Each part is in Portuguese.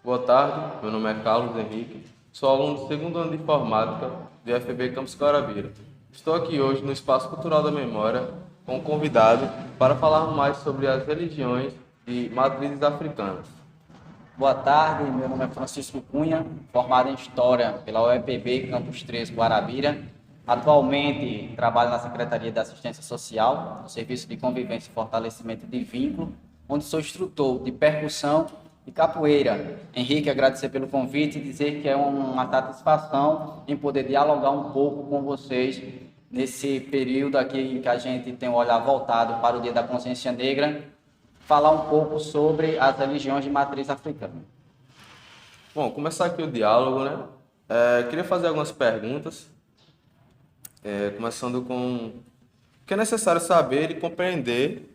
Boa tarde, meu nome é Carlos Henrique, sou aluno do segundo ano de informática do IFB Campus Guarabira. Estou aqui hoje no Espaço Cultural da Memória com um convidado para falar mais sobre as religiões de matrizes africanas. Boa tarde, meu nome é Francisco Cunha, formado em História pela UEPB Campus 3 Guarabira. Atualmente trabalho na Secretaria de Assistência Social, no Serviço de Convivência e Fortalecimento de Vínculo, onde sou instrutor de percussão e capoeira. Henrique, agradecer pelo convite e dizer que é uma satisfação em poder dialogar um pouco com vocês nesse período aqui que a gente tem um olhar voltado para o Dia da Consciência Negra, falar um pouco sobre as religiões de matriz africana. Bom, começar aqui o diálogo, né? Queria fazer algumas perguntas, começando com o que é necessário saber e compreender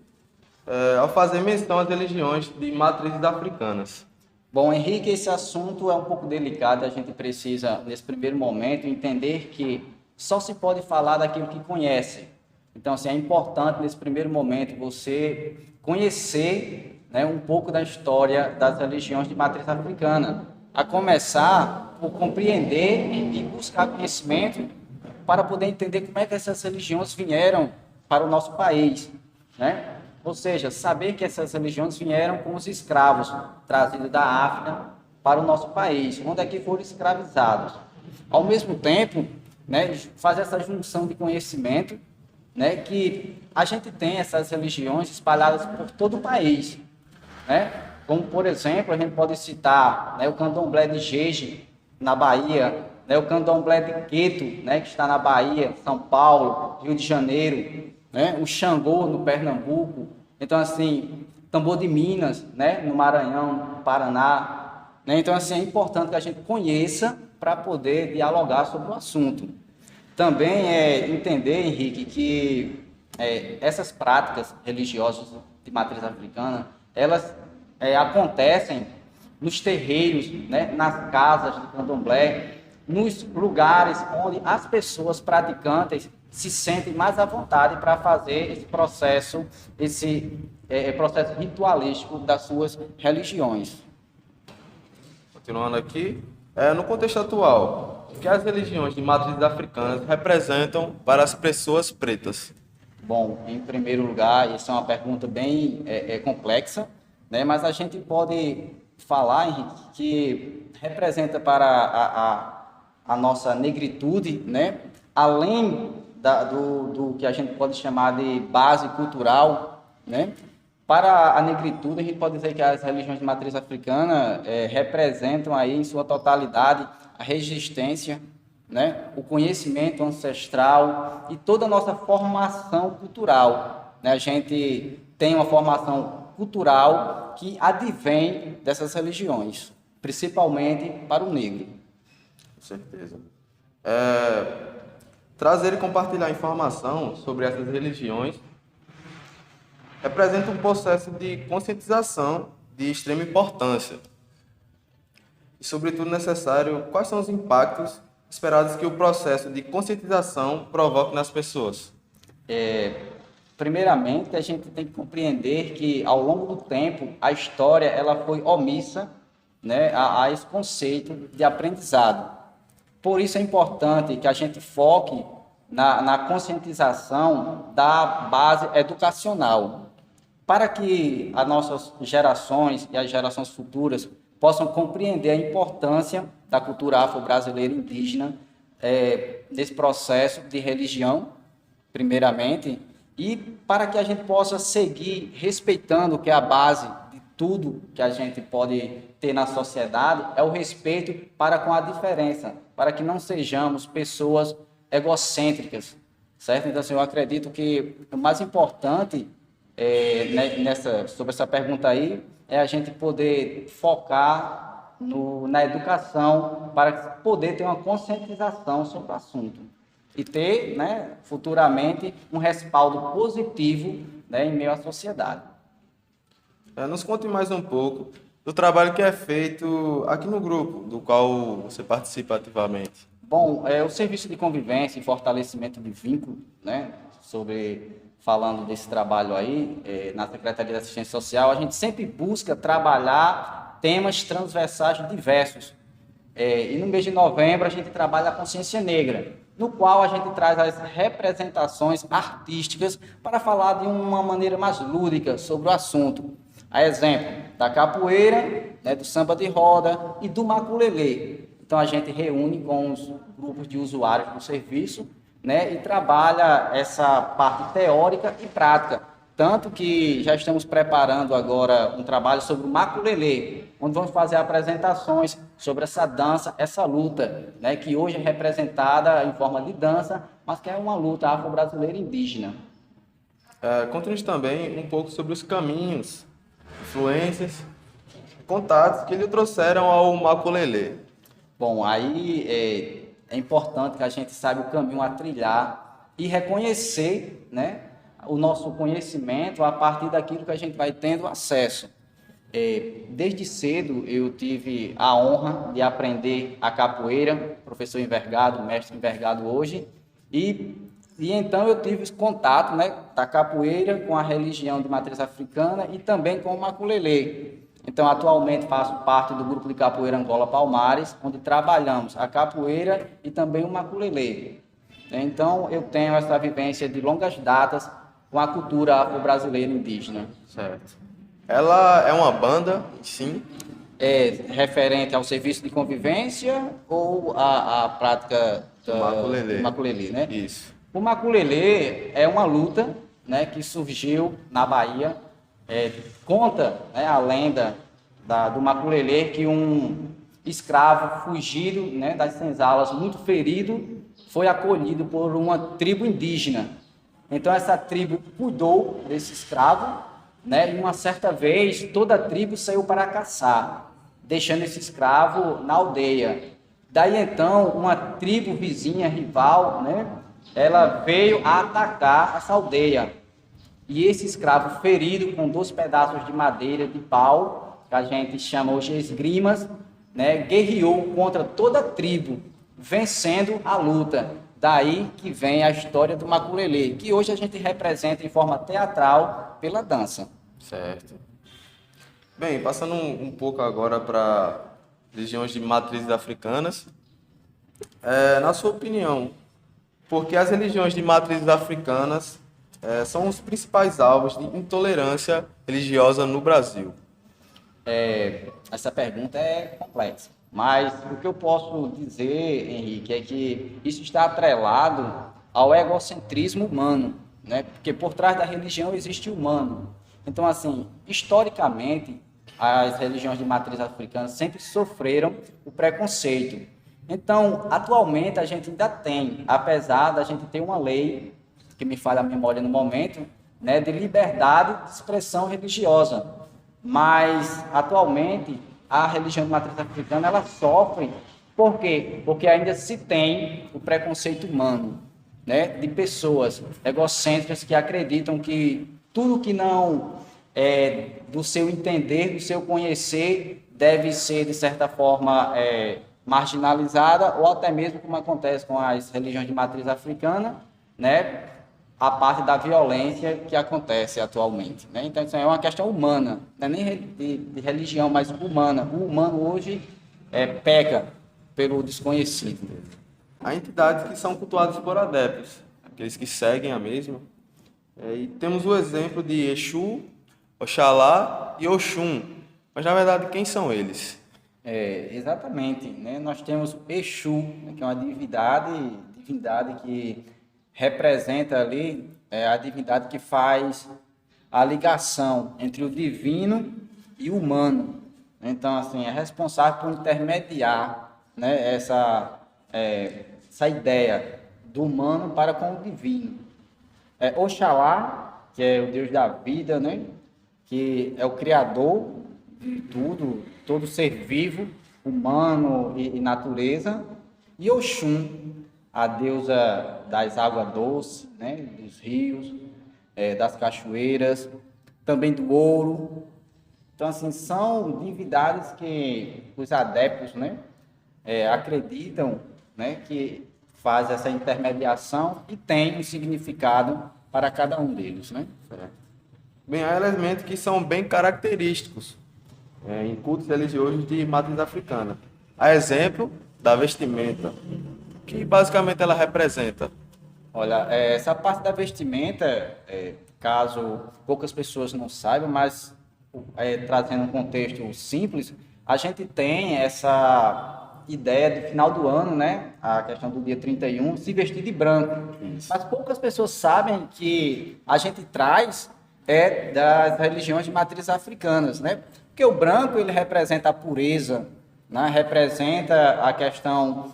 ao fazer menção às religiões de matrizes africanas. Bom, Henrique, esse assunto é um pouco delicado, a gente precisa, nesse primeiro momento, entender que só se pode falar daquilo que conhece. Então, assim, é importante, nesse primeiro momento, você conhecer, né, um pouco da história das religiões de matriz africana, a começar por compreender e buscar conhecimento para poder entender como é que essas religiões vieram para o nosso país, né? Ou seja, saber que essas religiões vieram com os escravos trazidos da África para o nosso país, onde é que foram escravizados. Ao mesmo tempo, né, fazer essa junção de conhecimento, né, que a gente tem essas religiões espalhadas por todo o país, né? Como, por exemplo, a gente pode citar, né, o candomblé de Jeje, na Bahia, né, o candomblé de Queto, né, que está na Bahia, São Paulo, Rio de Janeiro, né, o Xangô, no Pernambuco. Então, assim, tambor de Minas, né, no Maranhão, no Paraná. Né? Então, assim, é importante que a gente conheça para poder dialogar sobre o assunto. Também é entender, Henrique, que essas práticas religiosas de matriz africana, elas acontecem nos terreiros, né, nas casas de candomblé, nos lugares onde as pessoas praticantes se sentem mais à vontade para fazer esse processo ritualístico das suas religiões. Continuando aqui, no contexto atual, o que as religiões de matrizes africanas representam para as pessoas pretas? Bom, em primeiro lugar, isso é uma pergunta bem complexa, né? Mas a gente pode falar, Henrique, que representa para a nossa negritude, né? Além do que a gente pode chamar de base cultural, né? Para a negritude, a gente pode dizer que as religiões de matriz africana representam aí em sua totalidade a resistência, né, o conhecimento ancestral e toda a nossa formação cultural. Né? A gente tem uma formação cultural que advém dessas religiões, principalmente para o negro. Com certeza. Trazer e compartilhar informação sobre essas religiões representa um processo de conscientização de extrema importância. E, sobretudo, necessário, quais são os impactos esperados que o processo de conscientização provoque nas pessoas? Primeiramente, a gente tem que compreender que, ao longo do tempo, a história ela foi omissa, né, a esse conceito de aprendizado. Por isso é importante que a gente foque na conscientização da base educacional, para que as nossas gerações e as gerações futuras possam compreender a importância da cultura afro-brasileira indígena nesse processo de religião, primeiramente, e para que a gente possa seguir respeitando que a base de tudo que a gente pode ter na sociedade é o respeito para com a diferença, para que não sejamos pessoas egocêntricas, certo? Então, assim, eu acredito que o mais importante sobre essa pergunta aí é a gente poder focar na educação para poder ter uma conscientização sobre o assunto e ter, né, futuramente um respaldo positivo, né, em meio à sociedade. Nos conte mais um pouco do trabalho que é feito aqui no grupo, do qual você participa ativamente. Bom, o serviço de convivência e fortalecimento de vínculo, né, falando desse trabalho aí, na Secretaria de Assistência Social, a gente sempre busca trabalhar temas transversais diversos. E no mês de novembro a gente trabalha a consciência negra, no qual a gente traz as representações artísticas para falar de uma maneira mais lúdica sobre o assunto. A exemplo da capoeira, né, do samba de roda e do maculelê. Então a gente reúne com os grupos de usuários do serviço, né, e trabalha essa parte teórica e prática. Tanto que já estamos preparando agora um trabalho sobre o maculelê, onde vamos fazer apresentações sobre essa dança, essa luta, né, que hoje é representada em forma de dança, mas que é uma luta afro-brasileira indígena. Conte-nos também um pouco sobre os caminhos, influências, contatos que lhe trouxeram ao maculelê. Bom, aí é importante que a gente saiba o caminho a trilhar e reconhecer, né, o nosso conhecimento a partir daquilo que a gente vai tendo acesso. Desde cedo eu tive a honra de aprender a capoeira, professor envergado, mestre envergado hoje, e então eu tive esse contato, né, da capoeira com a religião de matriz africana e também com o maculelê. Então, atualmente faço parte do grupo de capoeira Angola Palmares, onde trabalhamos a capoeira e também o maculelê. Então, eu tenho essa vivência de longas datas com a cultura afro-brasileira indígena. Certo. Ela é uma banda, sim? É referente ao serviço de convivência ou à prática do maculelê, né? Isso. O maculelê é uma luta, né, que surgiu na Bahia. Conta, né, a lenda do maculelê que um escravo fugido, né, das senzalas, muito ferido, foi acolhido por uma tribo indígena. Então essa tribo cuidou desse escravo, né, e uma certa vez toda a tribo saiu para caçar, deixando esse escravo na aldeia. Daí então uma tribo vizinha, rival, né, ela veio a atacar essa aldeia. E esse escravo ferido com 2 pedaços de madeira, de pau, que a gente chama hoje esgrimas, né, guerreou contra toda a tribo, vencendo a luta. Daí que vem a história do maculelê, que hoje a gente representa em forma teatral pela dança. Certo. Bem, passando um pouco agora para religiões de matrizes africanas, na sua opinião, por que as religiões de matrizes africanas são os principais alvos de intolerância religiosa no Brasil? Essa pergunta é complexa, mas o que eu posso dizer, Henrique, é que isso está atrelado ao egocentrismo humano, né? Porque por trás da religião existe o humano. Então, assim, historicamente, as religiões de matriz africana sempre sofreram o preconceito. Então, atualmente, a gente ainda tem, apesar da gente ter uma lei que me falha a memória no momento, né, de liberdade de expressão religiosa. Mas, atualmente, a religião de matriz africana, ela sofre. Por quê? Porque ainda se tem o preconceito humano, né, de pessoas egocêntricas que acreditam que tudo que não é do seu entender, do seu conhecer, deve ser, de certa forma, marginalizada, ou até mesmo, como acontece com as religiões de matriz africana, né, a parte da violência que acontece atualmente, né? Então, isso é uma questão humana, não é nem de religião, mas humana. O humano hoje peca pelo desconhecido. Há entidades que são cultuadas por adeptos, aqueles que seguem a mesma. E temos o exemplo de Exu, Oxalá e Oxum. Mas, na verdade, quem são eles? Exatamente, né? Nós temos Exu, né, que é uma divindade que representa ali a divindade que faz a ligação entre o divino e o humano. Então, assim, é responsável por intermediar, né, essa ideia do humano para com o divino. Oxalá, que é o Deus da vida, né, que é o criador de tudo, todo ser vivo, humano e natureza, e Oxum, a deusa das águas doces, né, dos rios, das cachoeiras, também do ouro. Então, assim, são divindades que os adeptos, né, acreditam, né, que faz essa intermediação e tem um significado para cada um deles, né? Bem, há elementos que são bem característicos em cultos religiosos de matriz africana. A exemplo da vestimenta, que basicamente ela representa. Olha, essa parte da vestimenta, caso poucas pessoas não saibam, mas trazendo um contexto simples, a gente tem essa ideia do final do ano, né? A questão do dia 31, se vestir de branco. Isso. Mas poucas pessoas sabem que a gente traz das religiões de matriz africanas, né? Porque o branco ele representa a pureza, né? Representa a questão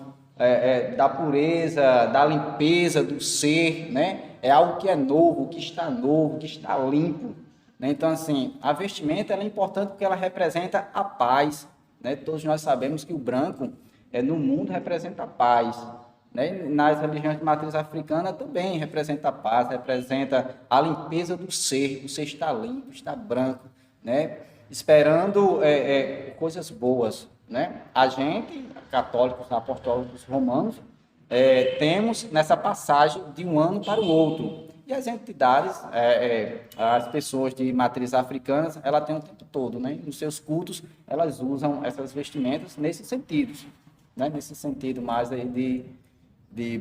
da pureza, da limpeza do ser, né? É algo que é novo, que está limpo, né? Então, assim, a vestimenta ela é importante porque ela representa a paz, né? Todos nós sabemos que o branco no mundo representa a paz, né? Nas religiões de matriz africana também representa a paz, representa a limpeza do ser, o ser está limpo, está branco, né? Esperando coisas boas, né? A gente, católicos, apostólicos romanos, temos nessa passagem de um ano para o outro. E as entidades, as pessoas de matriz africanas, ela tem o tempo todo, né? Nos seus cultos, elas usam essas vestimentas nesse sentido, né? Nesse sentido mais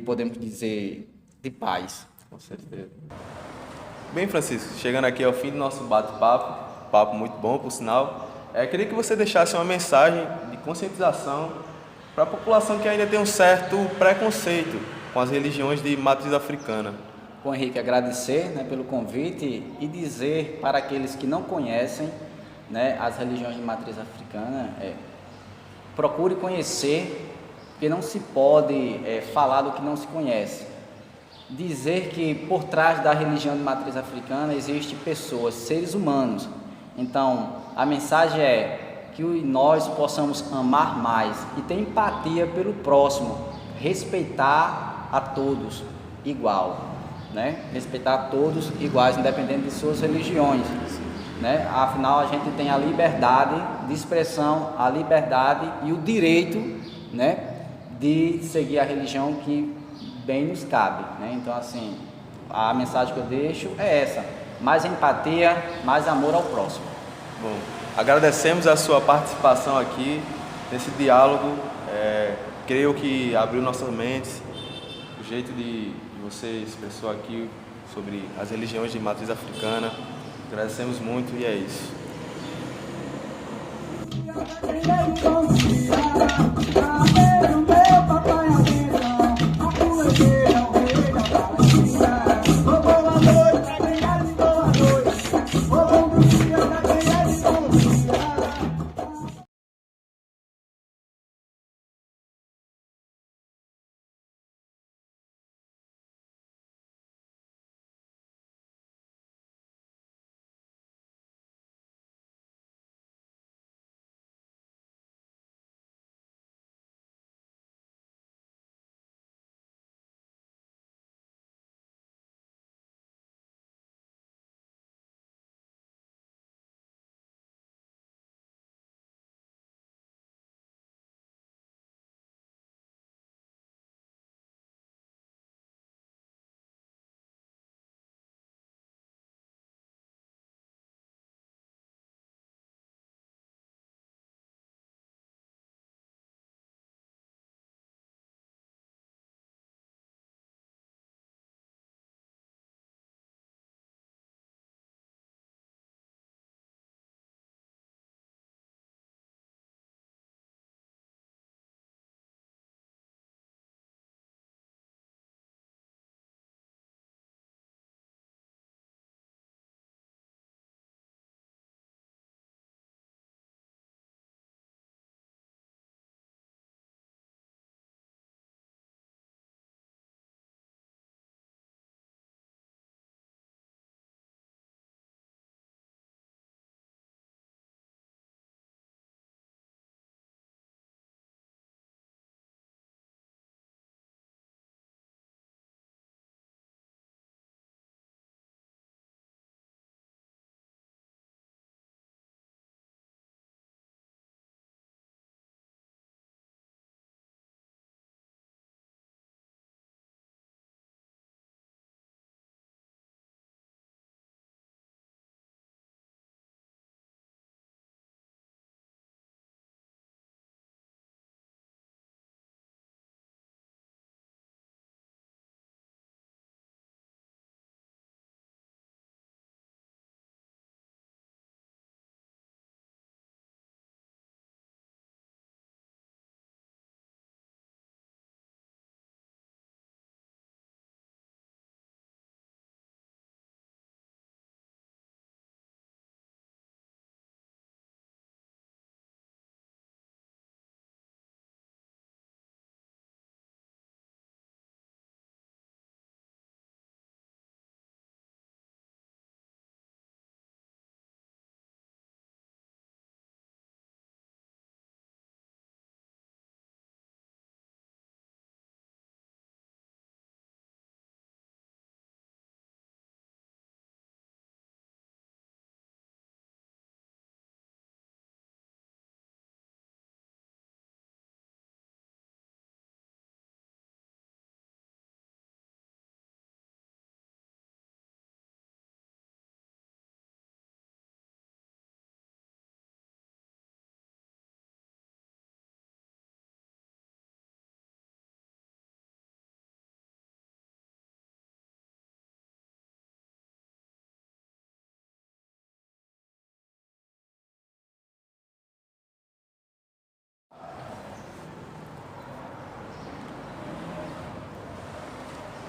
podemos dizer, de paz. Com certeza. Bem, Francisco, chegando aqui ao fim do nosso bate-papo, papo muito bom, por sinal, queria que você deixasse uma mensagem de conscientização para a população que ainda tem um certo preconceito com as religiões de matriz africana. Bom, Henrique, agradecer, né, pelo convite e dizer para aqueles que não conhecem, né, as religiões de matriz africana, procure conhecer, porque não se pode falar do que não se conhece. Dizer que por trás da religião de matriz africana existem pessoas, seres humanos. Então, a mensagem é que nós possamos amar mais e ter empatia pelo próximo, respeitar a todos igual, né? Respeitar a todos iguais, independente de suas religiões, né? Afinal, a gente tem a liberdade de expressão, a liberdade e o direito, né, de seguir a religião que bem nos cabe, né? Então, assim, a mensagem que eu deixo é essa: mais empatia, mais amor ao próximo. Bom, agradecemos a sua participação aqui nesse diálogo. Creio que abriu nossas mentes, o jeito de você expressou aqui sobre as religiões de matriz africana. Agradecemos muito e é isso.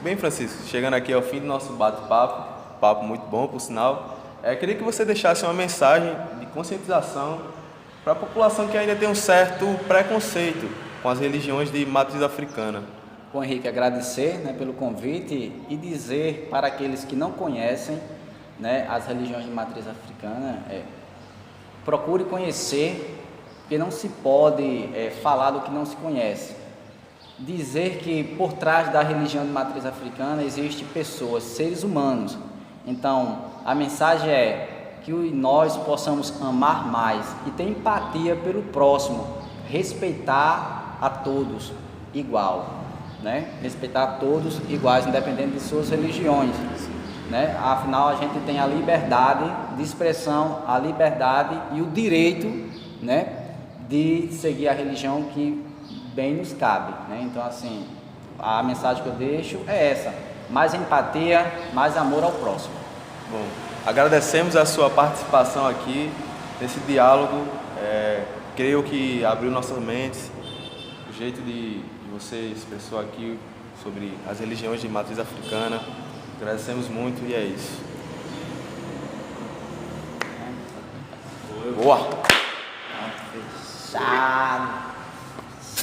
Bem, Francisco, chegando aqui ao fim do nosso bate-papo, papo muito bom, por sinal, queria que você deixasse uma mensagem de conscientização para a população que ainda tem um certo preconceito com as religiões de matriz africana. Bom, Henrique, agradecer, né, pelo convite e dizer para aqueles que não conhecem, né, as religiões de matriz africana, procure conhecer, porque não se pode falar do que não se conhece. Dizer que por trás da religião de matriz africana existem pessoas, seres humanos. Então, a mensagem é que nós possamos amar mais e ter empatia pelo próximo, respeitar a todos igual, né? Respeitar a todos iguais, independente de suas religiões, né? Afinal, a gente tem a liberdade de expressão, a liberdade e o direito, né, de seguir a religião que bem nos cabe, né? Então, assim, a mensagem que eu deixo é essa: mais empatia, mais amor ao próximo. Bom, agradecemos a sua participação aqui nesse diálogo. Creio que abriu nossas mentes, o jeito de você expressou aqui sobre as religiões de matriz africana. Agradecemos muito e é isso. Boa! Fechado.